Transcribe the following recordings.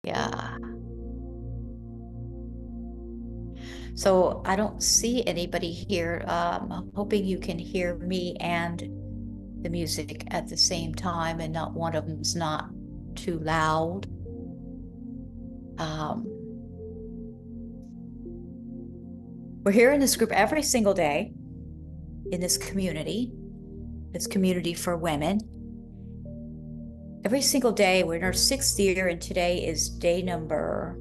Yeah. So I don't see anybody here. I'm hoping you can hear me and the music at the same time and not one of them's not too loud. Um, we're here in this group every single day in this community for women. Every single day, we're in our 6th year, and today is day number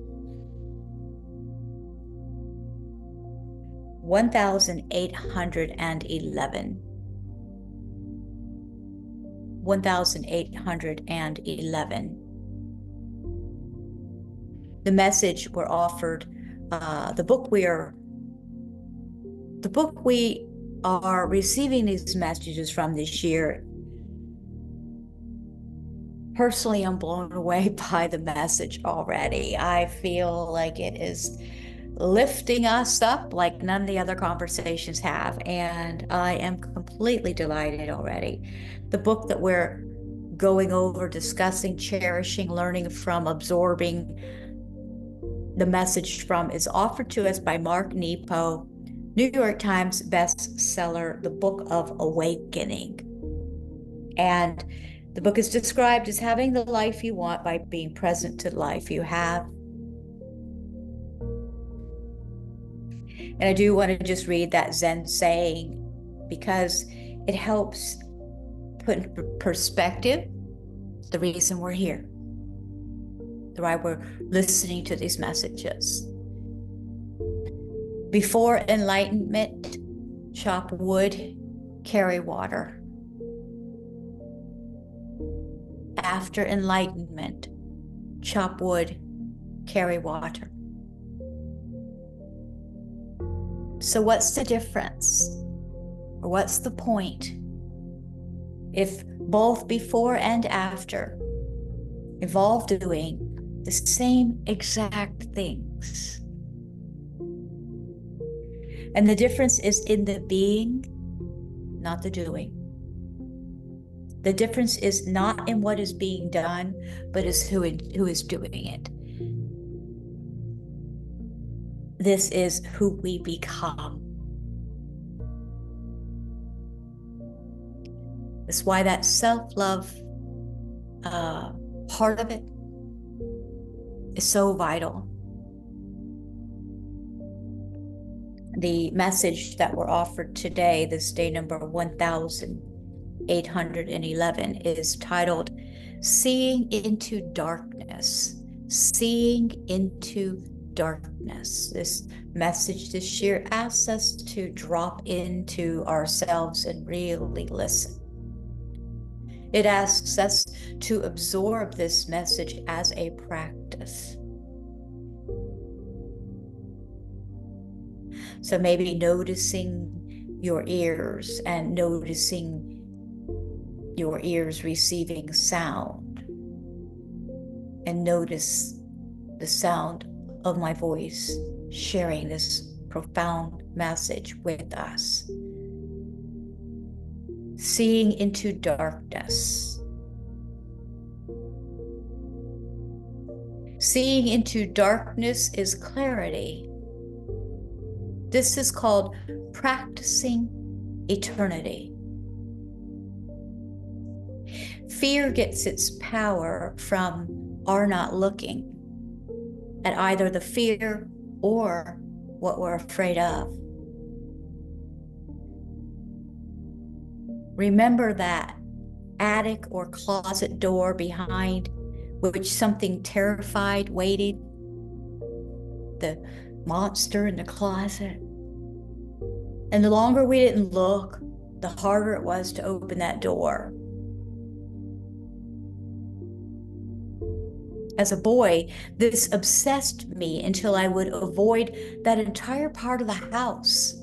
1811. 1811. The message we're offered, the book we are receiving these messages from this year. Personally, I'm blown away by the message already. I feel like it is lifting us up like none of the other conversations have, and I am completely delighted already. The book that we're going over, discussing, cherishing, learning from, absorbing the message from is offered to us by Mark Nepo, New York Times bestseller, The Book of Awakening. And the book is described as having the life you want by being present to the life you have. And I do want to just read that Zen saying because it helps put in perspective the reason we're here, the why we're listening to these messages. Before enlightenment, chop wood, carry water. After enlightenment, chop wood, carry water. So what's the difference? Or what's the point if both before and after involve doing the same exact things? And the difference is in the being, not the doing. The difference is not in what is being done, but is who is doing it. This is who we become. That's why that self-love part of it is so vital. The message that we're offered today, this day number 1811, is titled Seeing into Darkness. Seeing into Darkness. This message this year asks us to drop into ourselves and really listen. It asks us to absorb this message as a practice. So maybe noticing your ears and noticing your ears receiving sound, and notice the sound of my voice sharing this profound message with us. Seeing into darkness. Seeing into darkness is clarity. This is called practicing eternity. Fear gets its power from our not looking at either the fear or what we're afraid of. Remember that attic or closet door behind which something terrified waited? The monster in the closet. And the longer we didn't look, the harder it was to open that door. As a boy, this obsessed me until I would avoid that entire part of the house.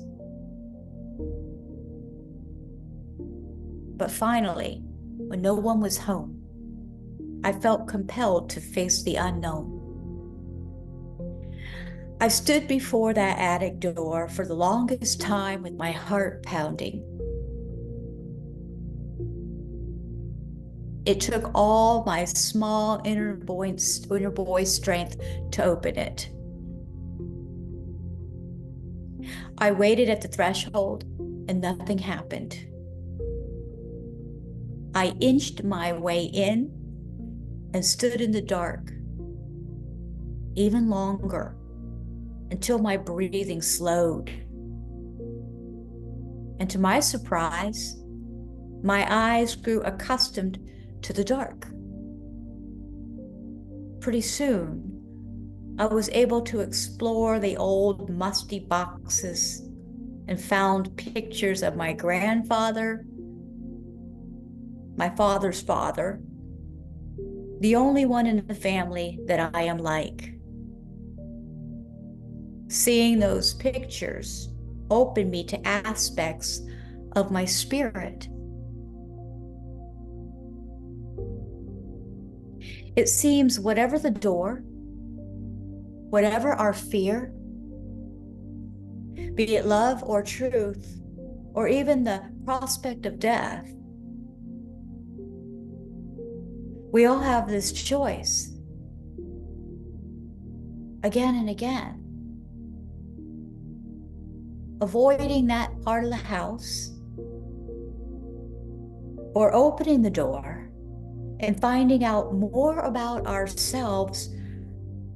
But finally, when no one was home, I felt compelled to face the unknown. I stood before that attic door for the longest time with my heart pounding. It took all my small inner boy strength to open it. I waited at the threshold and nothing happened. I inched my way in and stood in the dark even longer until my breathing slowed. And to my surprise, my eyes grew accustomed to the dark. Pretty soon, I was able to explore the old musty boxes and found pictures of my grandfather, my father's father, the only one in the family that I am like. Seeing those pictures opened me to aspects of my spirit. It seems whatever the door, whatever our fear, be it love or truth, or even the prospect of death, we all have this choice again and again. Avoiding that part of the house or opening the door and finding out more about ourselves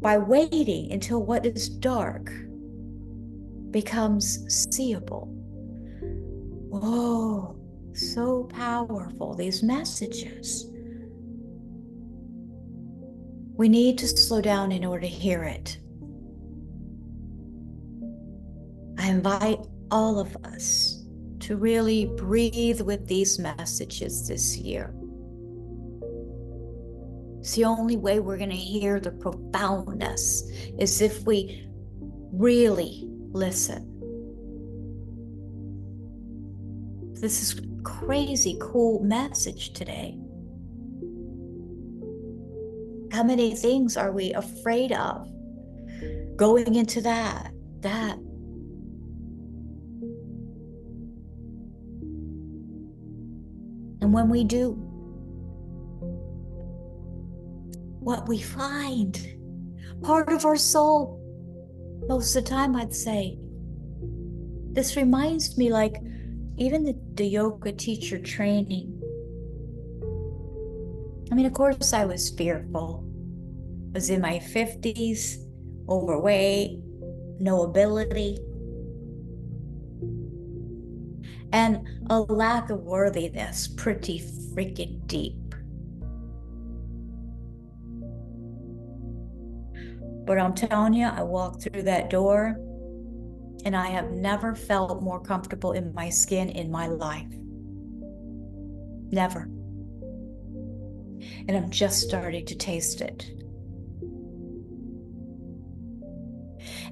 by waiting until what is dark becomes seeable. Whoa, so powerful, these messages. We need to slow down in order to hear it. I invite all of us to really breathe with these messages this year. It's the only way we're going to hear the profoundness is if we really listen. This is a crazy cool message today. How many things are we afraid of going into that? And when we do, what we find, part of our soul, most of the time I'd say. This reminds me, like, even the yoga teacher training. I mean, of course I was fearful. I was in my 50s, overweight, no ability, and a lack of worthiness pretty freaking deep. But I'm telling you, I walked through that door and I have never felt more comfortable in my skin in my life. Never. And I'm just starting to taste it.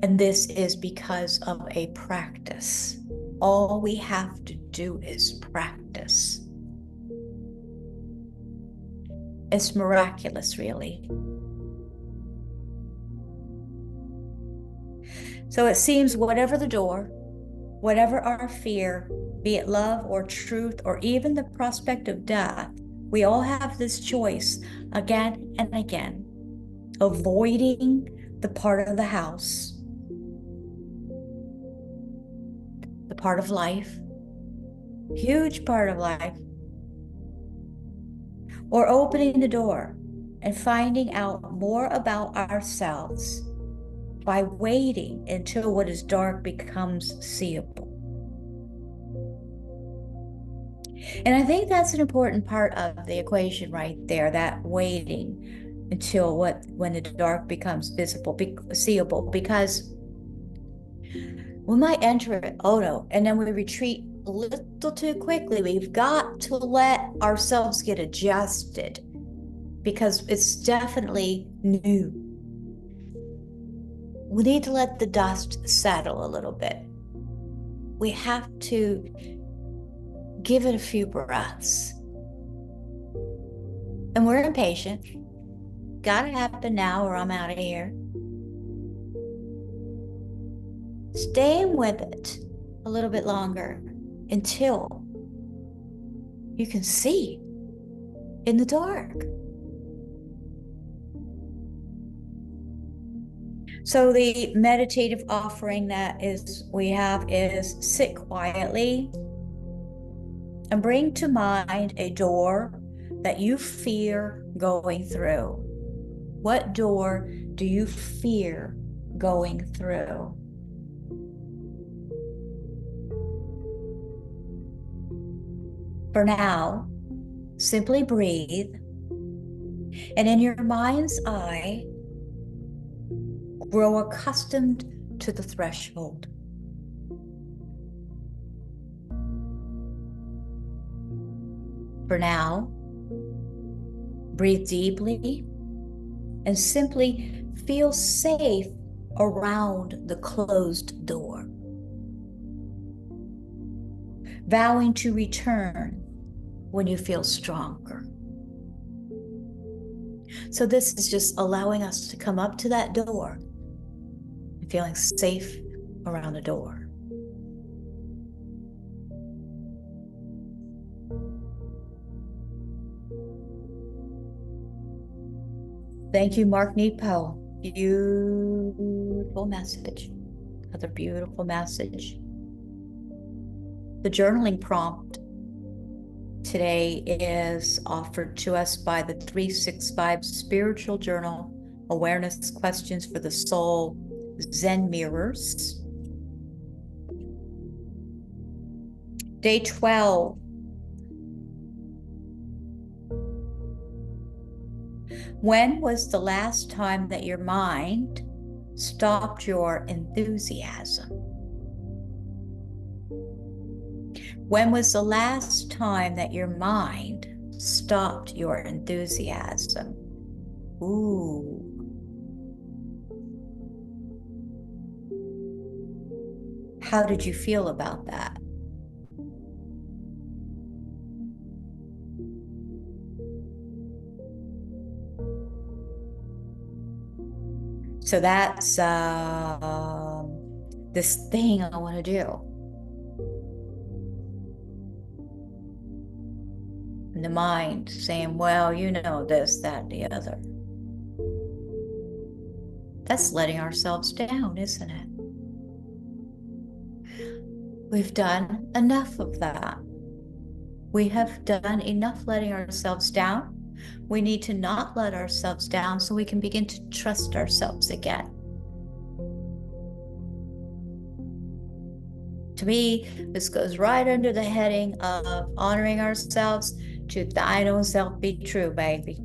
And this is because of a practice. All we have to do is practice. It's miraculous, really. So it seems whatever the door, whatever our fear, be it love or truth or even the prospect of death, we all have this choice again and again, avoiding the part of the house, the part of life, huge part of life, or opening the door and finding out more about ourselves by waiting until what is dark becomes seeable. And I think that's an important part of the equation right there, that waiting until when the dark becomes seeable, because we might enter it, oh no, and then we retreat a little too quickly. We've got to let ourselves get adjusted because it's definitely new. We need to let the dust settle a little bit. We have to give it a few breaths. And we're impatient. Gotta happen now or I'm out of here. Staying with it a little bit longer until you can see in the dark. So the meditative offering that we have is sit quietly and bring to mind a door that you fear going through. What door do you fear going through? For now, simply breathe, and in your mind's eye, grow accustomed to the threshold. For now, breathe deeply and simply feel safe around the closed door, vowing to return when you feel stronger. So this is just allowing us to come up to that door and feeling safe around the door. Thank you, Mark Nepo. Beautiful message. Another beautiful message. The journaling prompt today is offered to us by the 365 Spiritual Journal Awareness Questions for the Soul Zen Mirrors. Day 12. When was the last time that your mind stopped your enthusiasm? When was the last time that your mind stopped your enthusiasm? Ooh. How did you feel about that? So that's this thing I want to do. And the mind saying, well, you know, this, that, the other. That's letting ourselves down, isn't it? We've done enough of that. We have done enough letting ourselves down. We need to not let ourselves down so we can begin to trust ourselves again. To me, this goes right under the heading of honoring ourselves. To thine own self be true, baby.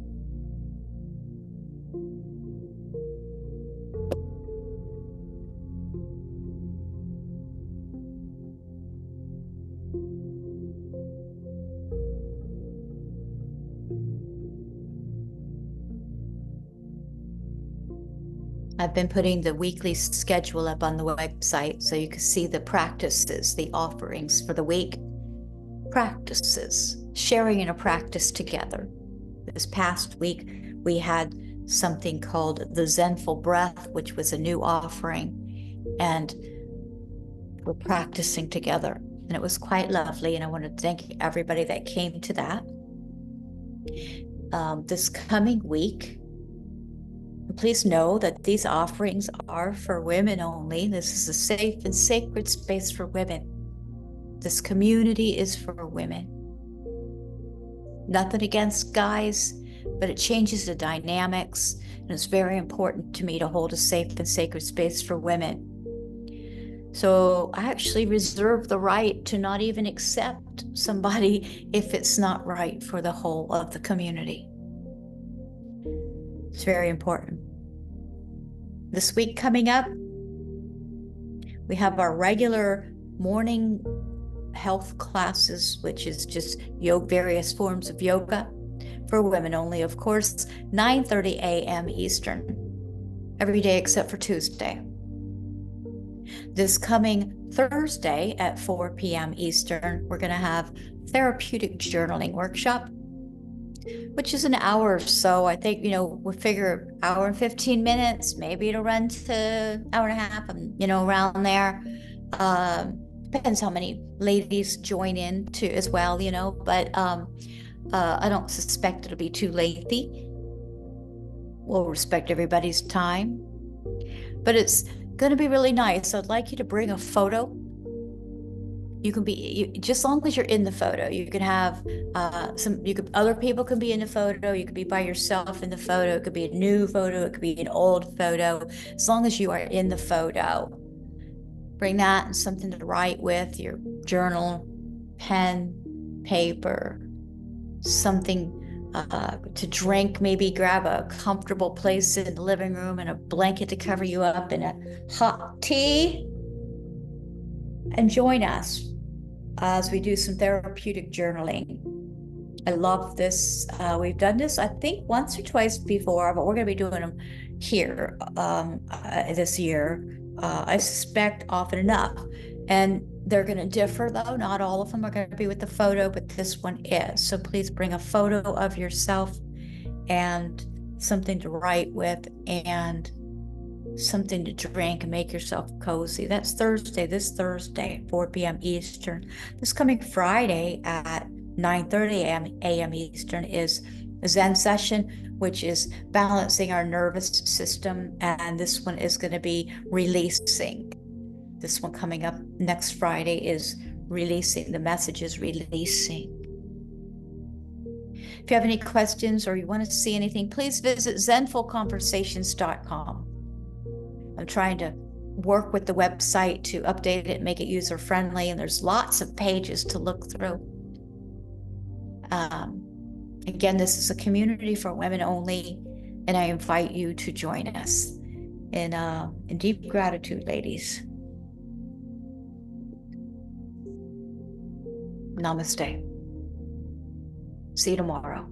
I've been putting the weekly schedule up on the website so you can see the practices, the offerings for the week. Practices, sharing in a practice together. This past week, we had something called the Zenful breath, which was a new offering, and we're practicing together. And it was quite lovely, and I want to thank everybody that came to that. This coming week, please know that these offerings are for women only. This is a safe and sacred space for women. This community is for women. Nothing against guys, but it changes the dynamics, and it's very important to me to hold a safe and sacred space for women. So I actually reserve the right to not even accept somebody if it's not right for the whole of the community. It's very important. This week coming up, we have our regular morning health classes, which is just various forms of yoga for women only, of course, 9:30 a.m. Eastern, every day except for Tuesday. This coming Thursday at 4 p.m. Eastern, we're going to have therapeutic journaling workshop, which is an hour or so. I think, we figure hour and 15 minutes, maybe it'll run to hour and a half, around there. Depends how many ladies join in too as well, but I don't suspect it'll be too lengthy. We'll respect everybody's time, but it's going to be really nice. I'd like you to bring a photo. You can be just as long as you're in the photo. You can have other people can be in the photo. You could be by yourself in the photo. It could be a new photo. It could be an old photo. As long as you are in the photo, bring that and something to write with, your journal, pen, paper, something to drink. Maybe grab a comfortable place in the living room and a blanket to cover you up and a hot tea. And join us as we do some therapeutic journaling. I love this. We've done this, I think, once or twice before, but we're going to be doing them here this year. I suspect often enough. And they're going to differ, though. Not all of them are going to be with the photo, but this one is. So please bring a photo of yourself and something to write with and something to drink and make yourself cozy. That's Thursday, this Thursday, 4 p.m. Eastern. This coming Friday at 9:30 a.m. Eastern is a Zen session, which is balancing our nervous system. And this one is going to be releasing. This one coming up next Friday is releasing. The message is releasing. If you have any questions or you want to see anything, please visit zenfulconversations.com. I'm trying to work with the website to update it, make it user-friendly, and there's lots of pages to look through. Again, this is a community for women only, and I invite you to join us in deep gratitude, ladies. Namaste. See you tomorrow.